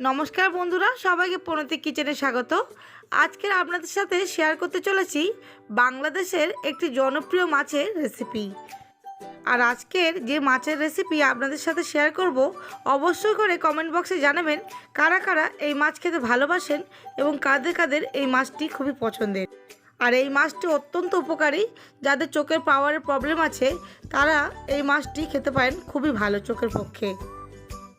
নমস্কার বন্ধুরা, সবাইকে প্রণতি কিচেনে স্বাগত। আজকের আপনাদের সাথে শেয়ার করতে চলেছি বাংলাদেশের একটি জনপ্রিয় মাছের রেসিপি। আর আজকের যে মাছের রেসিপি আপনাদের সাথে শেয়ার করব, অবশ্যই করে কমেন্ট বক্সে জানাবেন কারা কারা এই মাছ খেতে ভালোবাসেন এবং কাদের কাদের এই মাছটি খুবই পছন্দের। আর এই মাছটি অত্যন্ত উপকারী, যাদের চোখের পাওয়ারের প্রবলেম আছে তারা এই মাছটি খেতে পারেন, খুবই ভালো চোখের পক্ষে।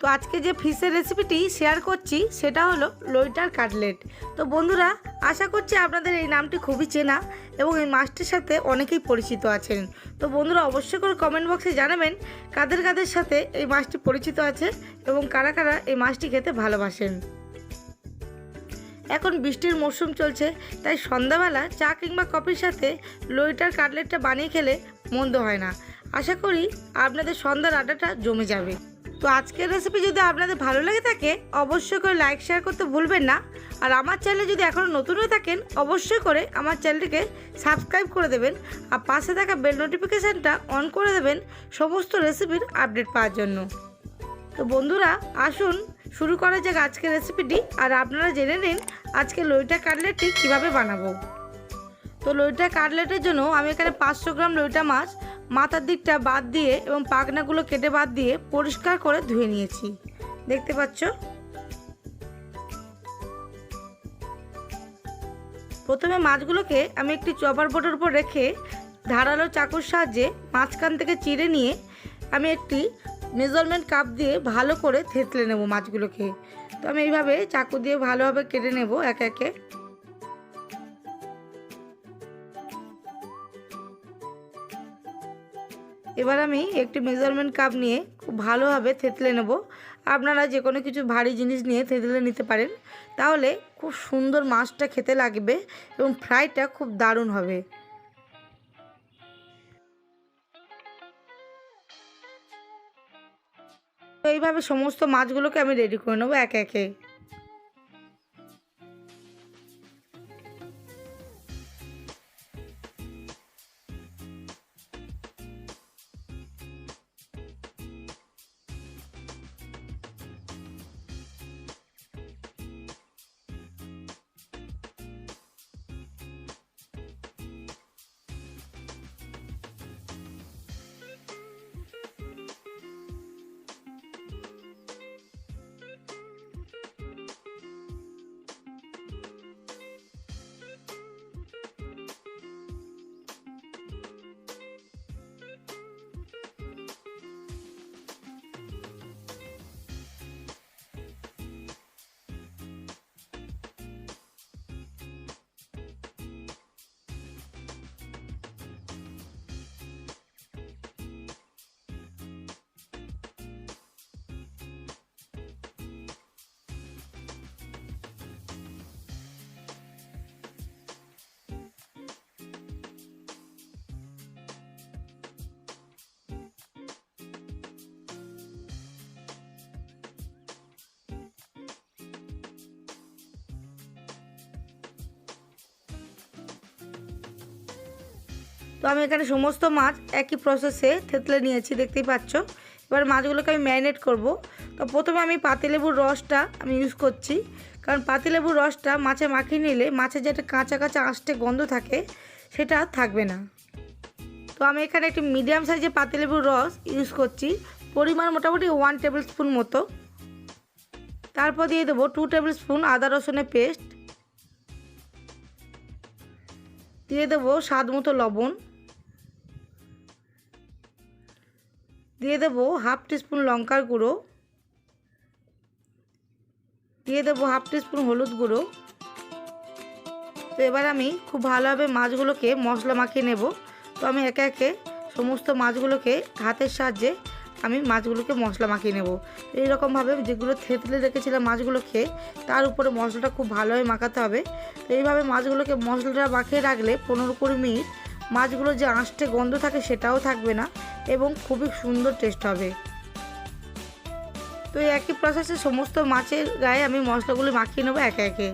তো আজকে যে ফিশের রেসিপিটি শেয়ার করছি সেটা হলো লইটার কাটলেট। তো বন্ধুরা, আশা করছি আপনাদের এই নামটি খুবই চেনা এবং এই মাছটির সাথে অনেকেই পরিচিত আছেন। তো বন্ধুরা, অবশ্যই করে কমেন্ট বক্সে জানাবেন কাদের কাদের সাথে এই মাছটি পরিচিত আছে এবং কারা কারা এই মাছটি খেতে ভালোবাসেন। এখন বৃষ্টির মরশুম চলছে, তাই সন্ধ্যাবেলা চা কিংবা কফির সাথে লইটার কাটলেটটা বানিয়ে খেলে মন্দ হয় না। আশা করি আপনাদের সন্ধ্যার আড্ডাটা জমে যাবে। তো আজকের রেসিপি যদি আপনাদের ভালো লাগে থাকে, অবশ্যই করে লাইক শেয়ার করতে ভুলবেন না। আর আমার চ্যানেলে যদি এখনও নতুন হয়ে থাকেন, অবশ্যই করে আমার চ্যানেলটিকে সাবস্ক্রাইব করে দেবেন আর পাশে থাকা বেল নোটিফিকেশানটা অন করে দেবেন সমস্ত রেসিপির আপডেট পাওয়ার জন্য। তো বন্ধুরা, আসুন শুরু করা যাক আজকের রেসিপিটি। আর আপনারা জেনে নিন আজকে লইটা কাটলেটটি কীভাবে বানাবো। তো লইটা কাটলেটের জন্য আমি এখানে 500 গ্রাম লইটা মাছ মাথার দিকটা বাদ দিয়ে এবং পাখনাগুলো কেটে বাদ দিয়ে পরিষ্কার করে ধুয়ে নিয়েছি, দেখতে পাচ্ছ। প্রথমে মাছগুলোকে আমি একটি চপার বোর্ডের উপর রেখে ধারালো চাকুর সাহায্যে মাঝখান থেকে চিড়ে নিয়ে আমি একটি মেজারমেন্ট কাপ দিয়ে ভালো করে থেতলে নেব মাছগুলোকে। তো আমি এইভাবে চাকু দিয়ে ভালোভাবে কেটে নেব একে একে। এবার আমি একটি মেজারমেন্ট কাপ নিয়ে খুব ভালোভাবে থেতলে নেব। আপনারা যে কোনো কিছু ভারী জিনিস নিয়ে থেতলে নিতে পারেন, তাহলে খুব সুন্দর মাছটা খেতে লাগবে এবং ফ্রাইটা খুব দারুণ হবে। তো এইভাবে সমস্ত মাছগুলোকে আমি রেডি করে নেব একে একে। তো আমি এখানে সমস্ত মাছ একই প্রসেসে থেতলে নিয়েছি, দেখতেই পাচ্ছ। এবার মাছগুলোকে আমি ম্যারিনেট করব। তো প্রথমে আমি পাতিলেবুর রসটা আমি ইউজ করছি, কারণ পাতিলেবুর রসটা মাছে মাখিয়ে নিলে মাছের যে একটা কাঁচা কাঁচা আষ্টে গন্ধ থাকে সেটা থাকবে না। তো আমি এখানে একটি মিডিয়াম সাইজের পাতিলেবুর রস ইউজ করছি, পরিমাণ মোটামুটি 1 টেবিল স্পুন মতো। তারপর দিয়ে দেবো 2 টেবিল স্পুন আদা রসুনের পেস্ট, দিয়ে দেবো স্বাদ মতো লবণ, দিয়ে দেবো হাফ টিস্পুন লঙ্কার গুঁড়ো, দিয়ে দেবো হাফ টিস্পুন হলুদ গুঁড়ো। তো এবার আমি খুব ভালোভাবে মাছগুলোকে মশলা মাখিয়ে নেব। তো আমি একে একে সমস্ত মাছগুলোকে হাতের সাহায্যে আমি মাছগুলোকে মশলা মাখিয়ে নেব। এইরকমভাবে যেগুলো থেতলে রেখেছিলাম মাছগুলোকে, তার উপরে মশলাটা খুব ভালোভাবে মাখাতে হবে। তো এইভাবে মাছগুলোকে মশলাটা মাখিয়ে রাখলে 15-20 মিনিট মাছগুলো যে আঁশটে গন্ধ থাকে সেটাও থাকবে না এবং খুবই সুন্দর টেস্ট হবে। তো এই একই প্রসেসে সমস্ত মাছের গায়ে আমি মশলাগুলো মাখিয়ে নেব একে একে।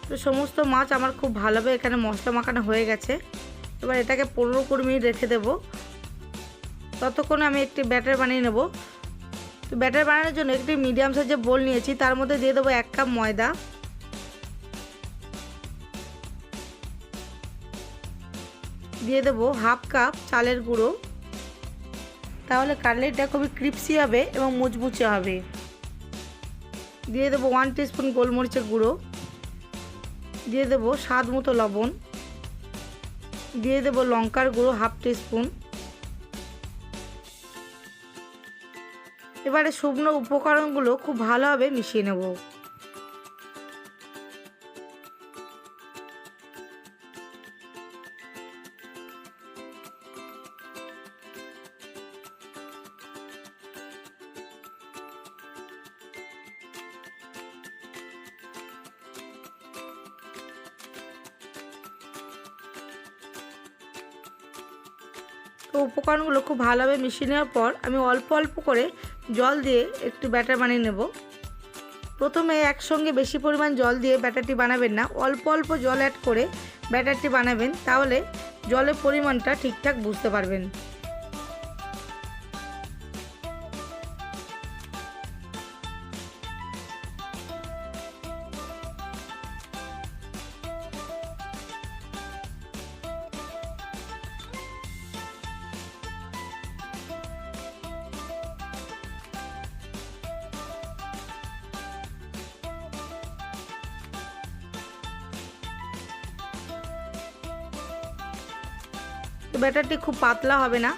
তো সমস্ত মাছ আমার খুব ভালোভাবে এখানে মশলা মাখানো হয়ে গেছে। এবার এটাকে 15-20 মিনিট রেখে দেব। ততক্ষণে আমি একটি ব্যাটার বানিয়ে নেব। তো ব্যাটার বানানোর জন্য একটি মিডিয়াম সাইজের বোল নিয়েছি, তার মধ্যে দিয়ে দেবো 1 কাপ ময়দা, দিয়ে দেবো 1/2 কাপ চালের গুঁড়ো, তাহলে কাটলেটটা খুবই ক্রিপসি হবে এবং মুচমুচে হবে। দিয়ে দেবো 1 টিস্পুন গোলমরিচের গুঁড়ো, দিয়ে দেবো স্বাদ মতো লবণ, দিয়ে দেবো লঙ্কার গুঁড়ো 1/2 টিস্পুন। এবারে শুকনো উপকরণগুলো খুব ভালোভাবে মিশিয়ে নেব। তো উপকরণগুলো খুব ভালোভাবে মিশিয়ে নেওয়ার পর আমি অল্প অল্প করে জল দিয়ে একটু ব্যাটার বানিয়ে নেব। প্রথমে একসঙ্গে বেশি পরিমাণ জল দিয়ে ব্যাটারটি বানাবেন না, অল্প অল্প জল অ্যাড করে ব্যাটারটি বানাবেন, তাহলে জলের পরিমাণটা ঠিকঠাক বুঝতে পারবেন। তো ব্যাটারটি খুব পাতলা হবে না,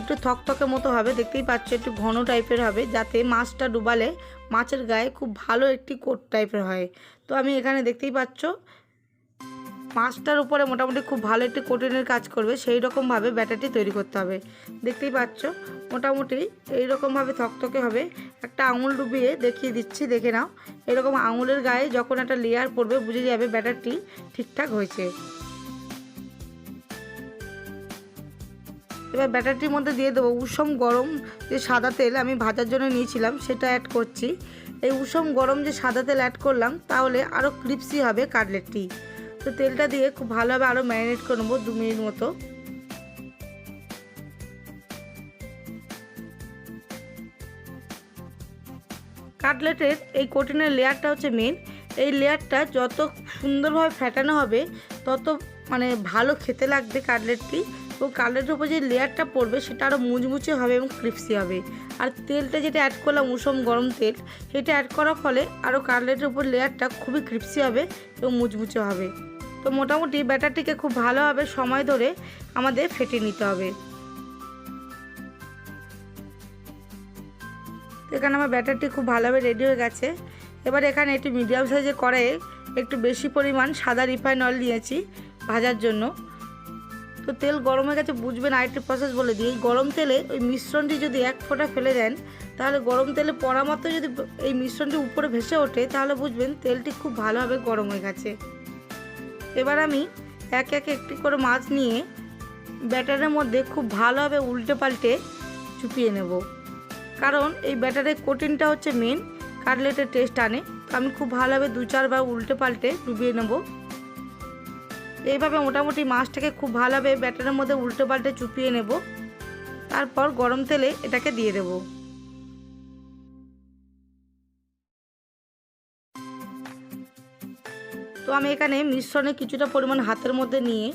একটু থকথকে মতো হবে, দেখতেই পাচ্ছ একটু ঘন টাইপের হবে, যাতে মাছটা ডুবালে মাছের গায়ে খুব ভালো একটি কোট টাইপের হয়। তো আমি এখানে দেখতেই পাচ্ছ মাছটার উপরে মোটামুটি খুব ভালো একটি কোটিংয়ের কাজ করবে, সেই রকমভাবে ব্যাটারটি তৈরি করতে হবে। দেখতেই পাচ্ছ মোটামুটি এইরকমভাবে থকথকে হবে। একটা আঙুল ডুবিয়ে দেখিয়ে দিচ্ছি, দেখে নাও। এরকম আঙুলের গায়ে যখন একটা লেয়ার পড়বে বুঝে যাবে ব্যাটারটি ঠিকঠাক হয়েছে। এবার ব্যাটারটির মধ্যে দিয়ে দেবো উষম গরম যে সাদা তেল আমি ভাজার জন্য নিয়েছিলাম, সেটা অ্যাড করছি। এই উষম গরম যে সাদা তেল অ্যাড করলাম, তাহলে আরও ক্রিপসি হবে কাটলেটটি। তো তেলটা দিয়ে খুব ভালোভাবে আরও ম্যারিনেট করে নেবো 2 মিনিট মতো। কাটলেটের এই কোটিনের লেয়ারটা হচ্ছে মেন। এই লেয়ারটা যত সুন্দরভাবে ফ্যাটানো হবে তত ভালো খেতে লাগবে কাটলেটটি। তো কাটলেটের উপর যে লেয়ারটা পড়বে সেটা আরও মুচমুচে হবে এবং ক্রিপসি হবে। আর তেলটা যেটা অ্যাড করলাম উষম গরম তেল, সেটা অ্যাড করার ফলে আরও কাটলেটের উপর লেয়ারটা খুবই ক্রিপসি হবে এবং মুচমুচে হবে। তো মোটামুটি ব্যাটারটিকে খুব ভালোভাবে সময় ধরে আমাদের ফেটিয়ে নিতে হবে। তো এখানে আমার ব্যাটারটি খুব ভালোভাবে রেডি হয়ে গেছে। এবার এখানে একটি মিডিয়াম সাইজের কড়াইয়ে একটু বেশি পরিমাণ সাদা রিফাইন অয়েল নিয়েছি ভাজার জন্য। তো তেল গরম হয়ে গেছে বুঝবেন, আরেকটি প্রসেস বলে দিই। এই গরম তেলে ওই মিশ্রণটি যদি 1 ফোঁটা ফেলে দেন, তাহলে গরম তেলে পড়া মাত্র যদি এই মিশ্রণটি উপরে ভেসে ওঠে, তাহলে বুঝবেন তেলটি খুব ভালোভাবে গরম হয়ে গেছে। এবার আমি এক এক একটি করে মাছ নিয়ে ব্যাটারের মধ্যে খুব ভালোভাবে উল্টে পাল্টে চুপিয়ে নেব, কারণ এই ব্যাটারের কোটিংটা হচ্ছে মেন, কাটলেটের টেস্ট আনে। তো আমি খুব ভালোভাবে 2-4 বার উল্টে পাল্টে ডুবিয়ে নেব। এইভাবে মোটামুটি মাছটাকে খুব ভালোভাবে ব্যাটারের মধ্যে উল্টে পাল্টে চুপিয়ে নেব। তারপর গরম তেলে এটাকে দিয়ে দেব। তো আমি এখানে মিশ্রণে কিছুটা পরিমাণ হাতের মধ্যে নিয়ে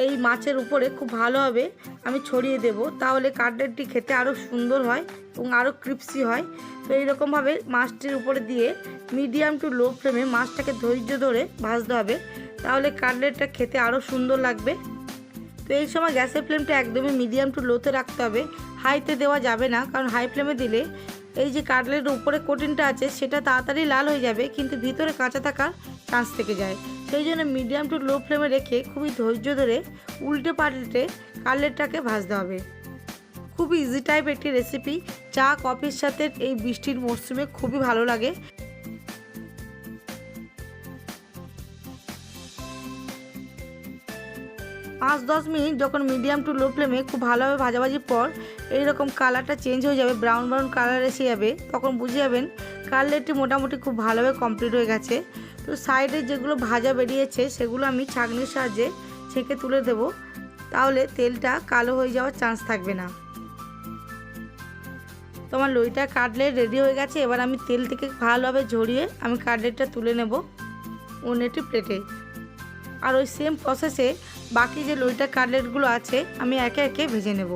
এই মাছের উপরে খুব ভালোভাবে আমি ছড়িয়ে দেব, তাহলে কাটলেটটি খেতে আরও সুন্দর হয় এবং আরও ক্রিপসি হয়। তো এইরকমভাবে মাছটির উপরে দিয়ে মিডিয়াম টু লো ফ্লেমে মাছটাকে ধৈর্য ধরে ভাজতে হবে, তাহলে কাটলেটটা খেতে আরও সুন্দর লাগবে। তো এই সময় গ্যাসের ফ্লেমটা একদমই মিডিয়াম টু লোতে রাখতে হবে, হাইতে দেওয়া যাবে না, কারণ হাই ফ্লেমে দিলে এই যে কাটলেটের উপরে কোটিংটা আছে সেটা তাড়াতাড়ি লাল হয়ে যাবে, কিন্তু ভিতরে কাঁচা থাকার চান্স থেকে যায়। সেই জন্য মিডিয়াম টু লো ফ্লেমে রেখে খুবই ধৈর্য ধরে উল্টে পাল্টে কাটলেটটাকে ভাজতে হবে। খুবই ইজি টাইপ একটি রেসিপি, চা কফির সাথে এই বৃষ্টির মরশুমে খুবই ভালো লাগে। 5-10 মিনিট যখন মিডিয়াম টু লো ফ্লেমে খুব ভালোভাবে ভাজাভাজির পর এইরকম কালারটা চেঞ্জ হয়ে যাবে, ব্রাউন ব্রাউন কালার এসে যাবে, তখন বুঝে যাবেন কাটলেটটি মোটামুটি খুব ভালোভাবে কমপ্লিট হয়ে গেছে। তো সাইডে যেগুলো ভাজা বেরিয়েছে সেগুলো আমি ছাঁকনির সাহায্যে ছেঁকে তুলে দেব। তাহলে তেলটা কালো হয়ে যাওয়ার চান্স থাকবে না। তো আমার লইটা কাটলেট রেডি হয়ে গেছে। এবার আমি তেল থেকে ভালোভাবে ঝরিয়ে আমি কাটলেটটা তুলে নেব অন্য একটি প্লেটে। আর ওই সেম প্রসেসে বাকি যে লইটা কাটলেটগুলো আছে আমি একে একে ভেজে নেব।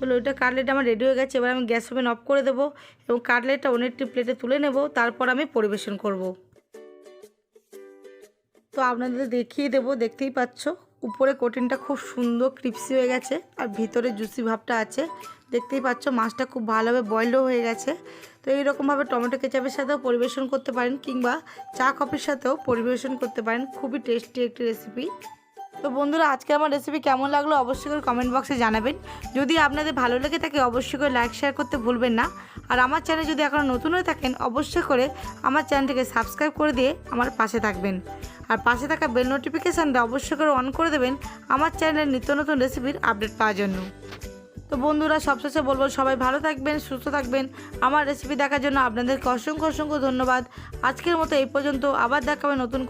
তো লইটা কাটলেট আমার রেডি হয়ে গেছে। এবার আমি গ্যাস ওভেন অফ করে দেবো এবং কাটলেটটা অন্য একটি প্লেটে তুলে নেব, তারপর আমি পরিবেশন করব। তো আপনাদের দেখিয়ে দেবো, দেখতেই পাচ্ছ উপরে কোটিংটা খুব সুন্দর ক্রিপসি হয়ে গেছে আর ভিতরে জুসি ভাবটা আছে। দেখতেই পাচ্ছ মাছটা খুব ভালোভাবে বয়েলও হয়ে গেছে। তো এইরকমভাবে টমেটো কেচাপের সাথেও পরিবেশন করতে পারেন কিংবা চা কফির সাথেও পরিবেশন করতে পারেন। খুবই টেস্টি একটি রেসিপি। তো বন্ধুরা, আজকে আমার রেসিপি কেমন লাগলো অবশ্যই করে কমেন্ট বক্সে জানাবেন। যদি আপনাদের ভালো লেগে থাকে অবশ্যই করে লাইক শেয়ার করতে ভুলবেন না। আর আমার চ্যানেল যদি এখনও নতুন হয়ে থাকেন অবশ্যই করে আমার চ্যানেলটিকে সাবস্ক্রাইব করে দিয়ে আমার পাশে থাকবেন। আর পাশে থাকা বেল নোটিফিকেশানটা অবশ্যই করে অন করে দেবেন আমার চ্যানেলের নিত্য নতুন রেসিপির আপডেট পাওয়ার জন্য। তো বন্ধুরা, সবশেষে বলবো সবাই ভালো থাকবেন, সুস্থ থাকবেন। আমার রেসিপি দেখার জন্য আপনাদেরকে অসংখ্য অসংখ্য ধন্যবাদ। আজকের মতো এই পর্যন্ত, আবার দেখাবে নতুন